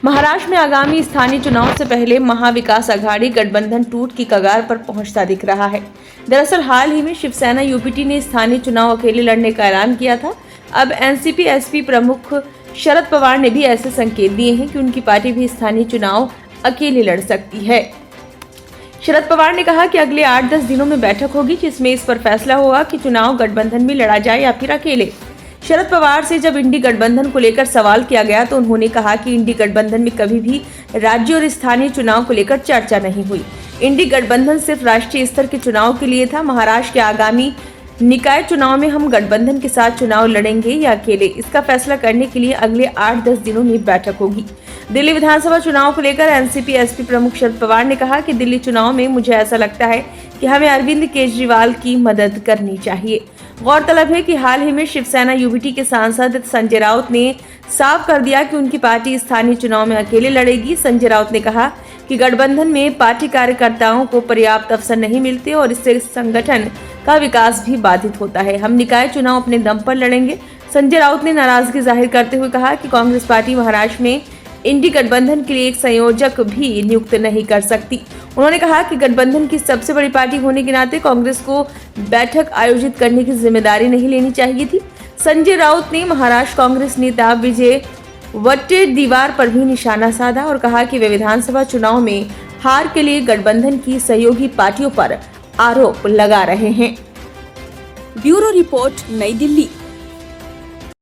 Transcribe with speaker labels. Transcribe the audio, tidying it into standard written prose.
Speaker 1: महाराष्ट्र में आगामी स्थानीय चुनाव से पहले महाविकास आघाड़ी गठबंधन टूट की कगार पर पहुंचता दिख रहा है। दरअसल हाल ही में शिवसेना यूपीटी ने स्थानीय चुनाव अकेले लड़ने का ऐलान किया था। अब एनसीपी एसपी प्रमुख शरद पवार ने भी ऐसे संकेत दिए हैं कि उनकी पार्टी भी स्थानीय चुनाव अकेले लड़ सकती है। शरद पवार ने कहा कि अगले 8-10 दिनों में बैठक होगी, जिसमें इस पर फैसला होगा कि चुनाव गठबंधन में लड़ा जाए या फिर अकेले। शरद पवार से जब इंडी गठबंधन को लेकर सवाल किया गया तो उन्होंने कहा कि इंडी गठबंधन में कभी भी राज्य और स्थानीय चुनाव को लेकर चर्चा नहीं हुई। इंडी गठबंधन सिर्फ राष्ट्रीय स्तर के चुनाव के लिए था। महाराष्ट्र के आगामी निकाय चुनाव में हम गठबंधन के साथ चुनाव लड़ेंगे या अकेले, इसका फैसला करने के लिए अगले 8-10 दिनों में बैठक होगी। दिल्ली विधानसभा चुनाव को लेकर एनसीपी एसपी प्रमुख शरद पवार ने कहा कि दिल्ली चुनाव में मुझे ऐसा लगता है कि हमें अरविंद केजरीवाल की मदद करनी चाहिए। गौरतलब है कि हाल ही में शिवसेना यूपीटी के सांसद संजय राउत ने साफ कर दिया कि उनकी पार्टी स्थानीय चुनाव में अकेले लड़ेगी। संजय राउत ने कहा कि गठबंधन में पार्टी कार्यकर्ताओं को पर्याप्त अवसर नहीं मिलते और इससे संगठन का विकास भी बाधित होता है। हम निकाय चुनाव अपने दम पर लड़ेंगे। संजय राउत ने नाराजगी जाहिर करते हुए कहा कि कांग्रेस पार्टी महाराष्ट्र में इंडी गठबंधन के लिए एक संयोजक भी नियुक्त नहीं कर सकती। उन्होंने कहा कि गठबंधन की सबसे बड़ी पार्टी होने के नाते कांग्रेस को बैठक आयोजित करने की जिम्मेदारी नहीं लेनी चाहिए थी। संजय राउत ने महाराष्ट्र कांग्रेस नेता विजय वट्टेटीवार पर भी निशाना साधा और कहा कि वे विधानसभा चुनाव में हार के लिए गठबंधन की सहयोगी पार्टियों पर आरोप लगा रहे हैं।
Speaker 2: ब्यूरो रिपोर्ट, नई दिल्ली।